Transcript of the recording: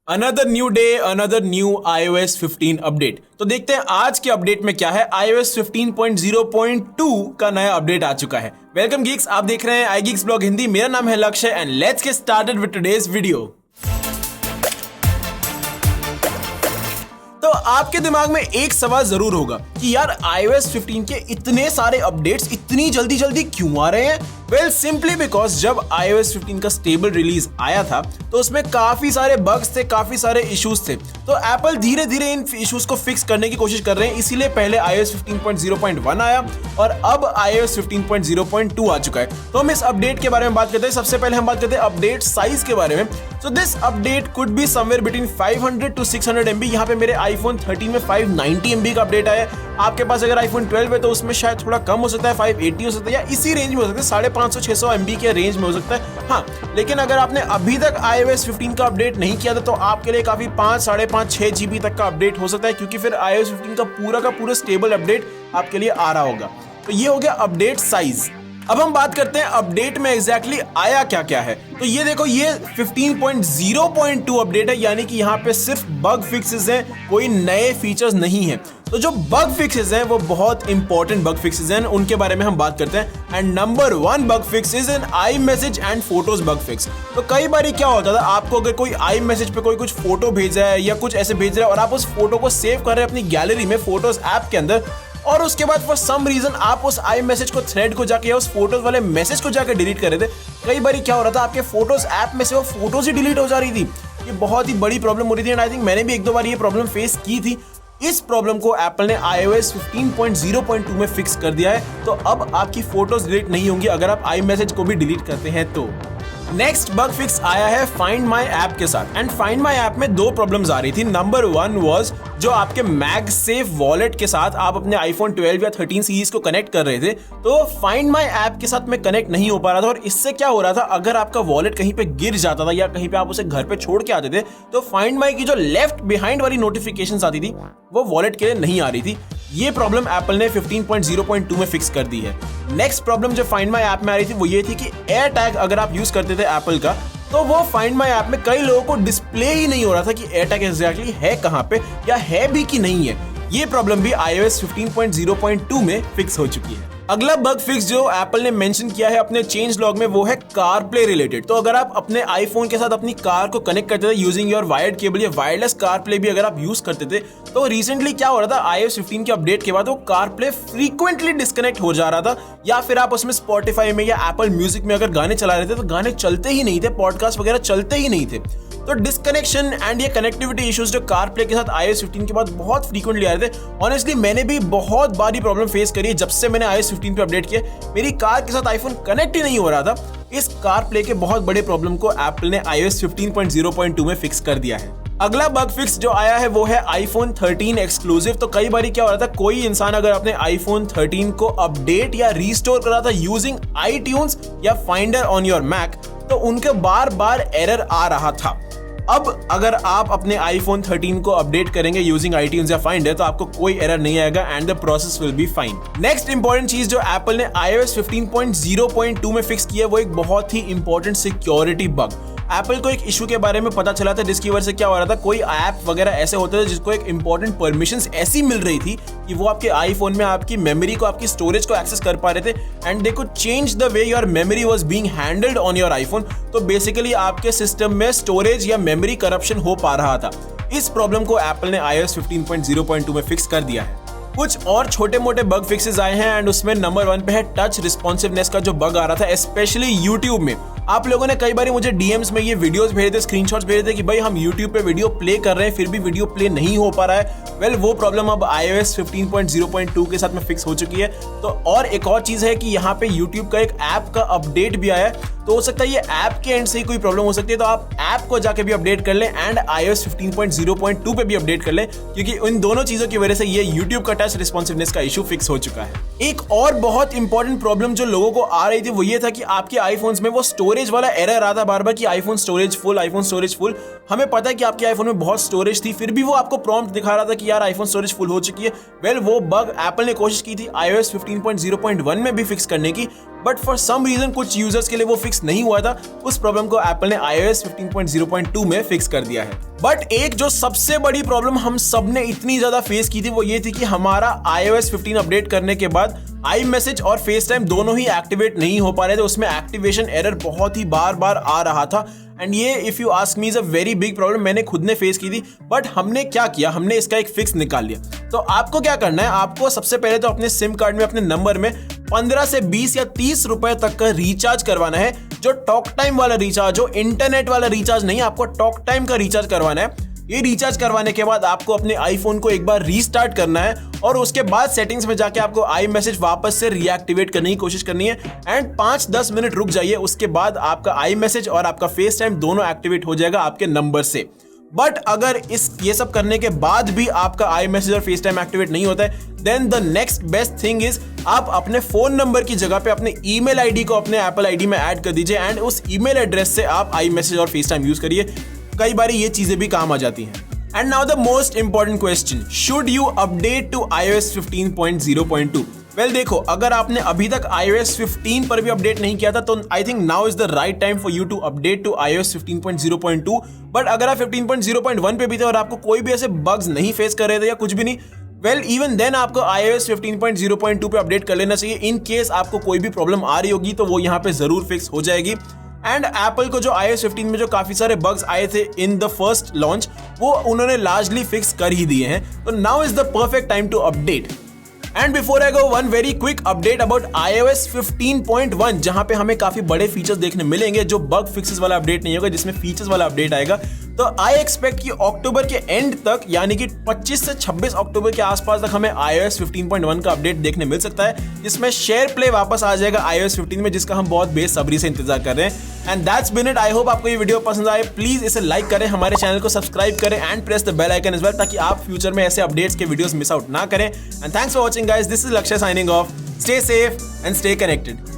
Another new day, another new iOS 15 update. तो देखते हैं आज के अपडेट में क्या है। iOS 15.0.2 का नया अपडेट आ चुका है। वेलकम गीक्स, आप देख रहे हैं आई गीक्स ब्लॉग हिंदी। मेरा नाम है लक्ष्य and let's get started with today's video. तो आपके दिमाग में एक सवाल जरूर होगा कि यार iOS 15 के इतने सारे अपडेट्स इतनी जल्दी जल्दी क्यों आ रहे हैं। वेल सिंपली बिकॉज जब iOS 15 का स्टेबल रिलीज आया था तो उसमें काफी सारे बग्स थे, काफी सारे इश्यूज थे। तो एप्पल धीरे धीरे इन इश्यूज को फिक्स करने की कोशिश कर रहे हैं। इसीलिए पहले iOS 15.0.1 आया और अब iOS 15.0.2 आ चुका है। तो हम इस अपडेट के बारे में बात करते हैं। सबसे पहले हम बात करते हैं अपडेट साइज के बारे में। So this update could be somewhere between 500 to 600 MB। यहाँ पे मेरे iPhone 13 में 590 MB का अपडेट आया है। आपके पास अगर iPhone 12 है तो उसमें शायद थोड़ा कम हो सकता है, 580 हो सकता है या इसी रेंज में हो सकता है, 550-600 MB के रेंज में हो सकता है। हाँ, लेकिन अगर आपने अभी तक iOS 15 का अपडेट नहीं किया था तो आपके लिए काफी 5-5.5-6 GB तक का अपडेट हो सकता है, क्योंकि फिर iOS 15 का पूरा स्टेबल अपडेट आपके लिए आ रहा होगा। तो ये हो गया अपडेट साइज। अब हम बात करते हैं अपडेट में एग्जैक्टली आया क्या क्या है। तो ये देखो, ये 15.0.2 अपडेट है, यानी कि यहाँ पे सिर्फ बग फिक्सेस हैं, कोई नए फीचर्स नहीं है। तो जो बग फिक्सेस हैं वो बहुत इंपॉर्टेंट बग फिक्सेस हैं, उनके बारे में हम बात करते हैं। And number 1 bug fix is an iMessage and photos bug fix. तो कई बार क्या होता था, आपको अगर कोई iMessage पे कोई कुछ फोटो भेज रहा है या कुछ ऐसे भेज रहा है और आप उस फोटो को सेव कर रहे हैं अपनी गैलरी में फोटोज ऐप के अंदर, और उसके बाद फॉर सम रीजन आप उस iMessage को थ्रेड को जाके या उस फोटोज वाले मैसेज को जाके डिलीट कर रहे थे। कई बार क्या हो रहा था, आपके फोटोज ऐप में से वो फोटोज ही डिलीट हो जा रही थी। ये बहुत ही बड़ी प्रॉब्लम हो रही थी एंड आई थिंक मैंने भी 1-2 बार ये प्रॉब्लम फेस की थी। इस प्रॉब्लम को एप्पल ने iOS 15.0.2 में फिक्स कर दिया है। तो अब आपकी फोटोज डिलीट नहीं होंगी अगर आप iMessage को भी डिलीट करते हैं तो। नेक्स्ट बग फिक्स आया है फाइंड माई ऐप के साथ। एंड फाइंड माई ऐप में 2 प्रॉब्लम्स आ रही थी। नंबर 1 वाज जो आपके मैगसेफ वॉलेट के साथ आप अपने iPhone 12 या 13 सीरीज को कनेक्ट कर रहे थे तो फाइंड माई ऐप के साथ में कनेक्ट नहीं हो पा रहा था। और इससे क्या हो रहा था, अगर आपका वॉलेट कहीं पे गिर जाता था या कहीं पे आप उसे घर पे छोड़ के आते थे तो फाइंड माई की जो लेफ्ट बिहाइंड वाली नोटिफिकेशंस आती थी वो वॉलेट के लिए नहीं आ रही थी। ये प्रॉब्लम एप्पल ने 15.0.2 में फिक्स कर दी है। नेक्स्ट प्रॉब्लम जो फाइंड माई ऐप में आ रही थी वो ये थी कि एयर टैग अगर आप यूज करते थे एप्पल का तो वो फाइंड माई ऐप में कई लोगों को डिस्प्ले ही नहीं हो रहा था कि एयर टैग एग्जैक्टली है कहां पे या है भी कि नहीं है। ये प्रॉब्लम भी iOS 15.0.2 में फिक्स हो चुकी है। अगला बग फिक्स जो एप्पल ने मेंशन किया है अपने चेंज लॉग में वो है कार प्ले रिलेटेड। तो अगर आप अपने आईफोन के साथ अपनी कार को कनेक्ट करते थे यूजिंग योर वायर्ड केबल या वायरलेस कार प्ले भी अगर आप यूज करते थे तो रिसेंटली क्या हो रहा था, iOS 15 के अपडेट के बाद वो कार प्ले फ्रीक्वेंटली डिस्कनेक्ट हो जा रहा था। या फिर आप उसमें स्पॉटिफाई में या एप्पल म्यूजिक में अगर गाने चला रहे थे तो गाने चलते ही नहीं थे, पॉडकास्ट वगैरह चलते ही नहीं थे। तो डिस्कनेक्शन एंड ये कनेक्टिविटी इश्यूज जो कार प्ले के साथ iOS 15 के बाद बहुत फ्रीक्वेंटली आ रहे थे। ऑनेस्टली मैंने भी बहुत बारी प्रॉब्लम फेस करी है। जब से मैंने iOS 15 पे अपडेट किया मेरी कार के साथ आईफोन कनेक्ट ही नहीं हो रहा था। इस कार प्ले के बहुत बड़े प्रॉब्लम को एप्पल ने iOS 15.0.2 में फिक्स कर दिया है। अगला बग फिक्स जो आया है वो है iPhone 13 एक्सक्लूसिव। तो कई बार क्या हो रहा था, कोई इंसान अगर अपने iPhone 13 को अपडेट या रीस्टोर कर रहा था यूजिंग iTunes या फाइंडर ऑन योर मैक तो उनके बार बार एरर आ रहा था। अब अगर आप अपने iPhone 13 को अपडेट करेंगे यूजिंग iTunes या फाइंडर तो आपको कोई एरर नहीं आएगा and the process will be fine. Next important चीज जो एप्पल ने iOS 15.0.2 में फिक्स किया है वो एक बहुत ही इंपॉर्टेंट सिक्योरिटी बग। एप्पल को एक इशू के बारे में पता चला था जिसकी वजह से क्या हो रहा था, कोई ऐप वगैरह ऐसे होते थे जिसको एक इंपॉर्टेंट परमिशंस ऐसी मिल रही थी कि वो आपके आईफोन में आपकी मेमोरी को, आपकी स्टोरेज को एक्सेस कर पा रहे थे and they could change the way your memory was being handled on your iPhone. तो बेसिकली आपके सिस्टम में स्टोरेज या मेमोरी करप्शन हो पा रहा था। इस प्रॉब्लम को एप्पल ने iOS 15.0.2 में फिक्स कर दिया है। कुछ और छोटे मोटे बग फिक्सेस आए हैं एंड उसमें नंबर 1 पे है टच रिस्पॉन्सिवनेस का जो बग आ रहा था स्पेशली YouTube में। आप लोगों ने कई बार मुझे डीएम्स में ये वीडियोस भेजे थे, स्क्रीनशॉट्स भेजे थे कि भाई हम YouTube पे वीडियो प्ले कर रहे हैं फिर भी वीडियो प्ले नहीं हो पा रहा है। वेल वो प्रॉब्लम अब iOS 15.0.2 के साथ में फिक्स हो चुकी है। तो और एक और चीज है कि यहाँ पे YouTube का एक ऐप का अपडेट भी आया है। तो हो सकता है ये ऐप के एंड से ही कोई प्रॉब्लम हो सकती है, तो आप ऐप को जाके भी अपडेट कर लें एंड iOS 15.0.2 पे भी अपडेट कर लें, क्योंकि इन दोनों चीजों की वजह से ये YouTube का टच रिस्पॉन्सिवनेस का इशू फिक्स हो चुका है। एक और बहुत इंपॉर्टेंट प्रॉब्लम जो लोगों को आ रही थी वो ये था कि आपके आईफोन्स में वो स्टोरेज स्टोरेज वाला एरर आता बार बार कि iPhone storage full, iPhone storage full. हमें पता है कि आपके आईफोन में बहुत स्टोरेज थी, फिर भी वो आपको प्रॉम्प्ट दिखा रहा था कि यार आईफोन स्टोरेज फुल हो चुकी है। वेल वो बग एप्पल ने कोशिश की थी iOS 15.0.1 में भी फिक्स करने की, बट फॉर सम रीजन कुछ यूजर्स के लिए वो फिक्स नहीं हुआ था। उस प्रॉब्लम को एप्पल ने iOS 15.0.2 में फिक्स कर दिया है। बट एक जो सबसे बड़ी प्रॉब्लम हम सब ने इतनी ज्यादा फेस की थी वो ये थी कि हमारा iOS 15 अपडेट करने के बाद आई मैसेज और फेस टाइम दोनों ही एक्टिवेट नहीं हो पा रहे थे। उसमें एक्टिवेशन एरर बहुत ही बार बार आ रहा था एंड ये if you ask me is a very big problem. मैंने खुद ने फेस की थी, बट हमने क्या किया, हमने इसका एक फिक्स निकाल लिया। तो आपको क्या करना है, आपको सबसे पहले तो अपने सिम कार्ड में अपने नंबर में 15 से 20 या 30 रुपए तक का रिचार्ज करवाना है। जो टॉक टाइम वाला रिचार्ज, जो इंटरनेट वाला रिचार्ज नहीं, आपको टॉक टाइम का रिचार्ज करवाना है। ये रिचार्ज करवाने के बाद आपको अपने आईफोन को एक बार रीस्टार्ट करना है और उसके बाद सेटिंग्स में जाके आपको आई मैसेज वापस से रीएक्टिवेट करने की कोशिश करनी है एंड 5-10 मिनट रुक जाइए। उसके बाद आपका आई मैसेज और आपका फेस टाइम दोनों एक्टिवेट हो जाएगा आपके नंबर से। बट अगर ये सब करने के बाद भी आपका आई मैसेज और फेस टाइम एक्टिवेट नहीं होता है, then the next best thing is आप अपने फोन नंबर की जगह पे अपने ईमेल आईडी को अपने एप्पल आईडी में ऐड कर दीजिए एंड उस ईमेल एड्रेस से आप आई मैसेज और फेस टाइम यूज करिए। कई बार ये चीजें भी काम आ जाती हैं। And now the most important question, should you update to iOS 15.0.2? Well देखो, अगर आपने अभी तक iOS 15 पर भी अपडेट नहीं किया था तो I think now is the right time for you to update to iOS 15.0.2। But अगर आप 15.0.1 पे भी थे और आपको कोई भी ऐसे बग्स नहीं फेस कर रहे थे या कुछ भी नहीं, वेल इवन देन आपको iOS 15.0.2 पे अपडेट कर लेना चाहिए। इन केस आपको कोई भी प्रॉब्लम आ रही होगी तो वो यहाँ पे जरूर फिक्स हो जाएगी। एंड एप्पल को जो iOS 15 में जो काफी सारे बग्स आए थे इन द फर्स्ट लॉन्च, वो उन्होंने लार्जली फिक्स कर ही दिए हैं। तो now is the perfect time to update. And before I go, one very quick update about iOS 15.1, जहां पे हमें काफी बड़े फीचर्स देखने मिलेंगे। जो बग फिक्सेस वाला अपडेट नहीं होगा, जिसमें फीचर्स वाला अपडेट आएगा। तो आई एक्सपेक्ट कि अक्टूबर के एंड तक, यानी कि 25 से 26 अक्टूबर के आसपास तक हमें iOS 15.1 का अपडेट देखने मिल सकता है, जिसमें शेयर प्ले वापस आ जाएगा iOS 15 में, जिसका हम बहुत बेसब्री से इंतजार कर रहे हैं। And that's been it. I hope आपको ये वीडियो पसंद आए। प्लीज इसे लाइक करें, हमारे चैनल को सब्सक्राइब करें and press the bell icon as well, ताकि आप फ्यूचर में ऐसे अपडेट्स के वीडियोस मिस आउट ना करें। And thanks for watching guys, this is Lakshya signing off. Stay safe and stay connected.